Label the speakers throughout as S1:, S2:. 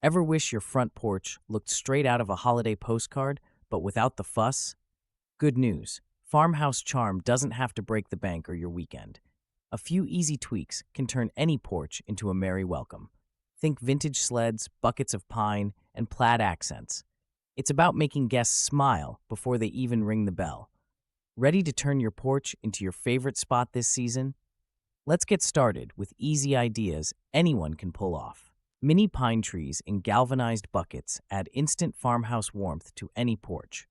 S1: Ever wish your front porch looked straight out of a holiday postcard, but without the fuss? Good news. Farmhouse charm doesn't have to break the bank or your weekend. A few easy tweaks can turn any porch into a merry welcome. Think vintage sleds, buckets of pine, and plaid accents. It's about making guests smile before they even ring the bell. Ready to turn your porch into your favorite spot this season? Let's get started with easy ideas anyone can pull off. Mini pine trees in galvanized buckets add instant farmhouse warmth to any porch.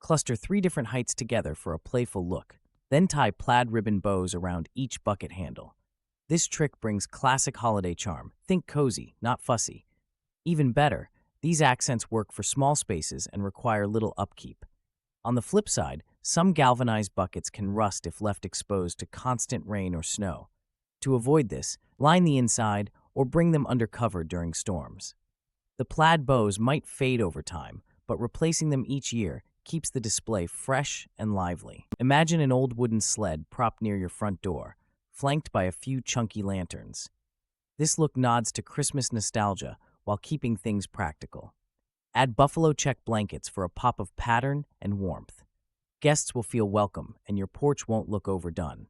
S1: Cluster 3 different heights together for a playful look. Then tie plaid ribbon bows around each bucket handle. This trick brings classic holiday charm. Think cozy, not fussy. Even better, these accents work for small spaces and require little upkeep. On the flip side, some galvanized buckets can rust if left exposed to constant rain or snow. To avoid this, line the inside or bring them under cover during storms. The plaid bows might fade over time, but replacing them each year keeps the display fresh and lively. Imagine an old wooden sled propped near your front door, flanked by a few chunky lanterns. This look nods to Christmas nostalgia while keeping things practical. Add buffalo check blankets for a pop of pattern and warmth. Guests will feel welcome and your porch won't look overdone.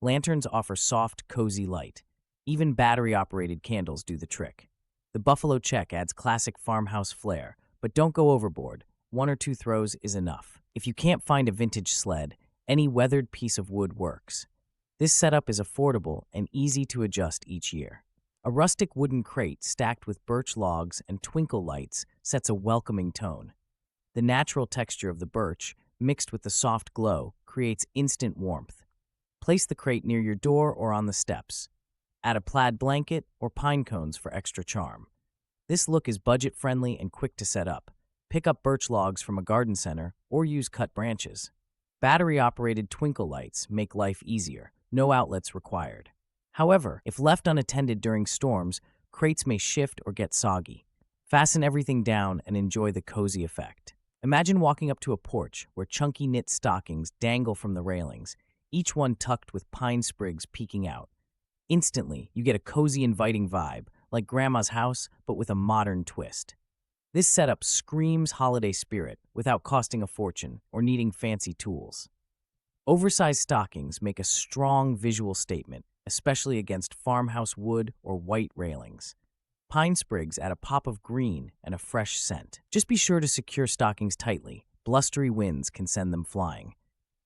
S1: Lanterns offer soft, cozy light. Even battery-operated candles do the trick. The buffalo check adds classic farmhouse flair, but don't go overboard. 1 or 2 throws is enough. If you can't find a vintage sled, any weathered piece of wood works. This setup is affordable and easy to adjust each year. A rustic wooden crate stacked with birch logs and twinkle lights sets a welcoming tone. The natural texture of the birch, mixed with the soft glow, creates instant warmth. Place the crate near your door or on the steps. Add a plaid blanket or pine cones for extra charm. This look is budget-friendly and quick to set up. Pick up birch logs from a garden center or use cut branches. Battery-operated twinkle lights make life easier. No outlets required. However, if left unattended during storms, crates may shift or get soggy. Fasten everything down and enjoy the cozy effect. Imagine walking up to a porch where chunky knit stockings dangle from the railings, each one tucked with pine sprigs peeking out. Instantly, you get a cozy, inviting vibe, like Grandma's house, but with a modern twist. This setup screams holiday spirit without costing a fortune or needing fancy tools. Oversized stockings make a strong visual statement, especially against farmhouse wood or white railings. Pine sprigs add a pop of green and a fresh scent. Just be sure to secure stockings tightly. Blustery winds can send them flying.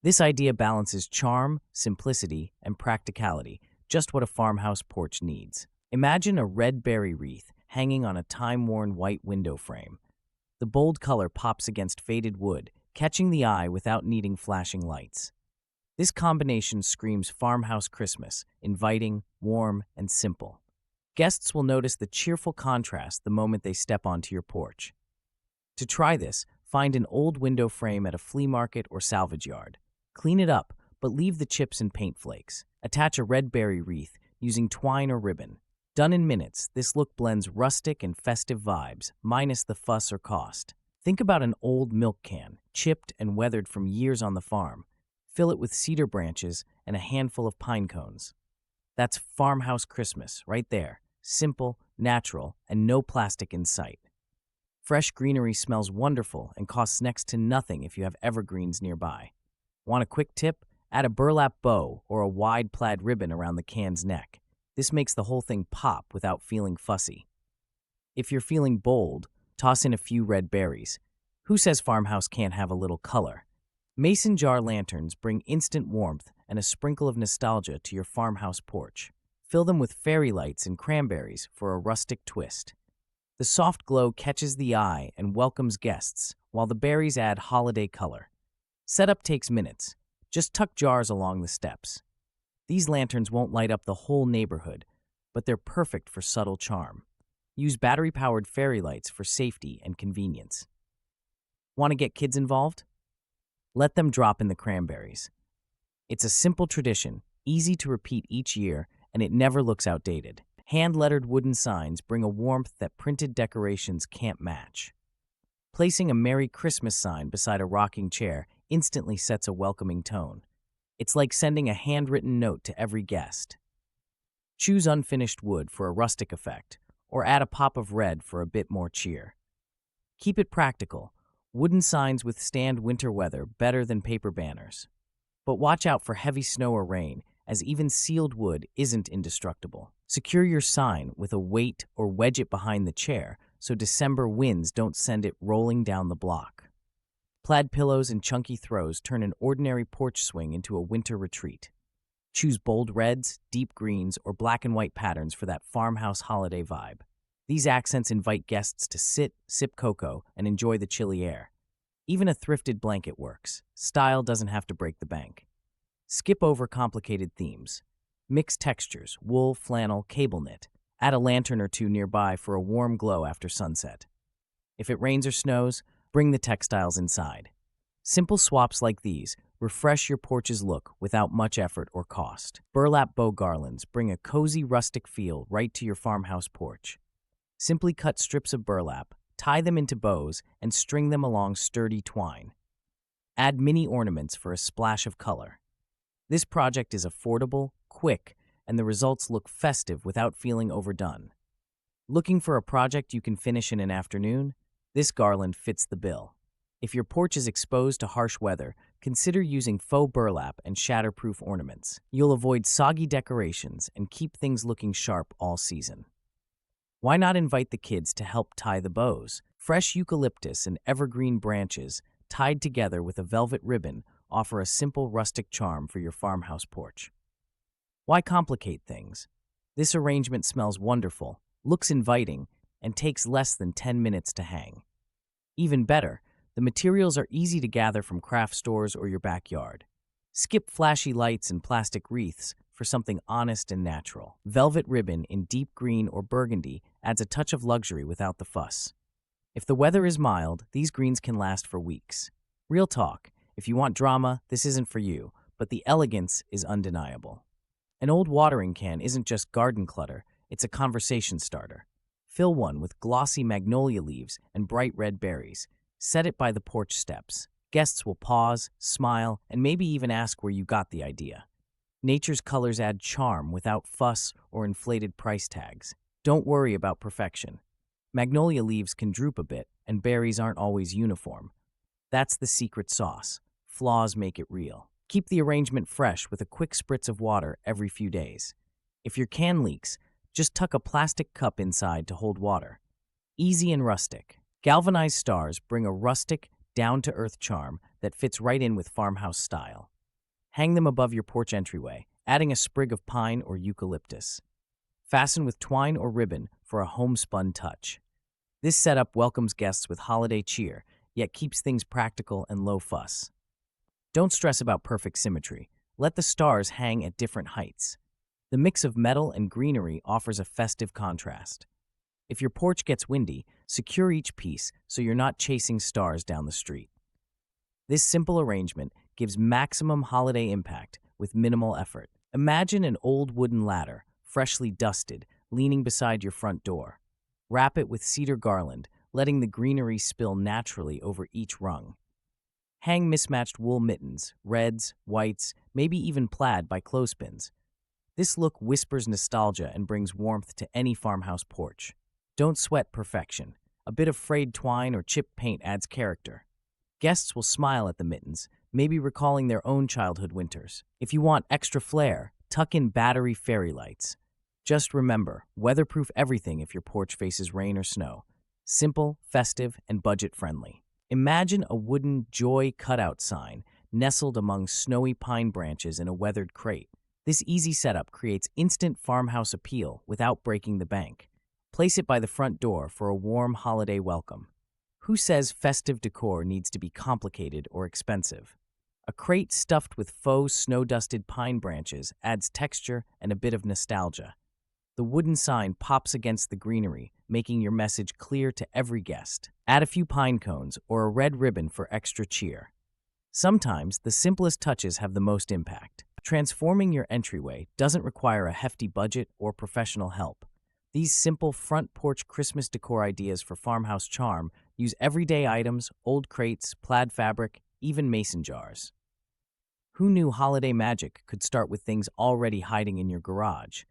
S1: This idea balances charm, simplicity, and practicality, just what a farmhouse porch needs. Imagine a red berry wreath hanging on a time-worn white window frame. The bold color pops against faded wood, catching the eye without needing flashing lights. This combination screams farmhouse Christmas, inviting, warm, and simple. Guests will notice the cheerful contrast the moment they step onto your porch. To try this, find an old window frame at a flea market or salvage yard. Clean it up, but leave the chips and paint flakes. Attach a red berry wreath using twine or ribbon. Done in minutes, this look blends rustic and festive vibes, minus the fuss or cost. Think about an old milk can, chipped and weathered from years on the farm. Fill it with cedar branches and a handful of pine cones. That's farmhouse Christmas right there. Simple, natural, and no plastic in sight. Fresh greenery smells wonderful and costs next to nothing if you have evergreens nearby. Want a quick tip? Add a burlap bow or a wide plaid ribbon around the can's neck. This makes the whole thing pop without feeling fussy. If you're feeling bold, toss in a few red berries. Who says farmhouse can't have a little color? Mason jar lanterns bring instant warmth and a sprinkle of nostalgia to your farmhouse porch. Fill them with fairy lights and cranberries for a rustic twist. The soft glow catches the eye and welcomes guests, while the berries add holiday color. Setup takes minutes. Just tuck jars along the steps. These lanterns won't light up the whole neighborhood, but they're perfect for subtle charm. Use battery-powered fairy lights for safety and convenience. Want to get kids involved? Let them drop in the cranberries. It's a simple tradition, easy to repeat each year, and it never looks outdated. Hand-lettered wooden signs bring a warmth that printed decorations can't match. Placing a Merry Christmas sign beside a rocking chair instantly sets a welcoming tone. It's like sending a handwritten note to every guest. Choose unfinished wood for a rustic effect, or add a pop of red for a bit more cheer. Keep it practical. Wooden signs withstand winter weather better than paper banners. But watch out for heavy snow or rain, as even sealed wood isn't indestructible. Secure your sign with a weight or wedge it behind the chair so December winds don't send it rolling down the block. Plaid pillows and chunky throws turn an ordinary porch swing into a winter retreat. Choose bold reds, deep greens, or black and white patterns for that farmhouse holiday vibe. These accents invite guests to sit, sip cocoa, and enjoy the chilly air. Even a thrifted blanket works. Style doesn't have to break the bank. Skip over complicated themes. Mix textures, wool, flannel, cable knit. Add a lantern or two nearby for a warm glow after sunset. If it rains or snows, bring the textiles inside. Simple swaps like these refresh your porch's look without much effort or cost. Burlap bow garlands bring a cozy rustic feel right to your farmhouse porch. Simply cut strips of burlap, tie them into bows, and string them along sturdy twine. Add mini ornaments for a splash of color. This project is affordable, quick, and the results look festive without feeling overdone. Looking for a project you can finish in an afternoon? This garland fits the bill. If your porch is exposed to harsh weather, consider using faux burlap and shatterproof ornaments. You'll avoid soggy decorations and keep things looking sharp all season. Why not invite the kids to help tie the bows? Fresh eucalyptus and evergreen branches, tied together with a velvet ribbon, offer a simple rustic charm for your farmhouse porch. Why complicate things? This arrangement smells wonderful, looks inviting, and takes less than 10 minutes to hang. Even better, the materials are easy to gather from craft stores or your backyard. Skip flashy lights and plastic wreaths for something honest and natural. Velvet ribbon in deep green or burgundy adds a touch of luxury without the fuss. If the weather is mild, these greens can last for weeks. Real talk, if you want drama, this isn't for you, but the elegance is undeniable. An old watering can isn't just garden clutter, it's a conversation starter. Fill one with glossy magnolia leaves and bright red berries. Set it by the porch steps. Guests will pause, smile, and maybe even ask where you got the idea. Nature's colors add charm without fuss or inflated price tags. Don't worry about perfection. Magnolia leaves can droop a bit, and berries aren't always uniform. That's the secret sauce. Flaws make it real. Keep the arrangement fresh with a quick spritz of water every few days. If your can leaks, just tuck a plastic cup inside to hold water. Easy and rustic. Galvanized stars bring a rustic, down-to-earth charm that fits right in with farmhouse style. Hang them above your porch entryway, adding a sprig of pine or eucalyptus. Fasten with twine or ribbon for a homespun touch. This setup welcomes guests with holiday cheer, yet keeps things practical and low fuss. Don't stress about perfect symmetry. Let the stars hang at different heights. The mix of metal and greenery offers a festive contrast. If your porch gets windy, secure each piece so you're not chasing stars down the street. This simple arrangement gives maximum holiday impact with minimal effort. Imagine an old wooden ladder, freshly dusted, leaning beside your front door. Wrap it with cedar garland, letting the greenery spill naturally over each rung. Hang mismatched wool mittens, reds, whites, maybe even plaid by clothespins. This look whispers nostalgia and brings warmth to any farmhouse porch. Don't sweat perfection. A bit of frayed twine or chipped paint adds character. Guests will smile at the mittens, maybe recalling their own childhood winters. If you want extra flair, tuck in battery fairy lights. Just remember, weatherproof everything if your porch faces rain or snow. Simple, festive, and budget-friendly. Imagine a wooden joy cutout sign nestled among snowy pine branches in a weathered crate. This easy setup creates instant farmhouse appeal without breaking the bank. Place it by the front door for a warm holiday welcome. Who says festive decor needs to be complicated or expensive? A crate stuffed with faux snow-dusted pine branches adds texture and a bit of nostalgia. The wooden sign pops against the greenery, making your message clear to every guest. Add a few pine cones or a red ribbon for extra cheer. Sometimes, the simplest touches have the most impact. Transforming your entryway doesn't require a hefty budget or professional help. These simple front porch Christmas decor ideas for farmhouse charm use everyday items, old crates, plaid fabric, even mason jars. Who knew holiday magic could start with things already hiding in your garage?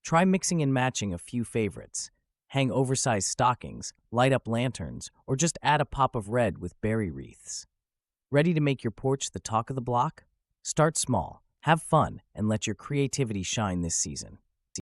S1: Try mixing and matching a few favorites. hang oversized stockings, light up lanterns, or just add a pop of red with berry wreaths. Ready to make your porch the talk of the block? Start small, have fun, and let your creativity shine this season.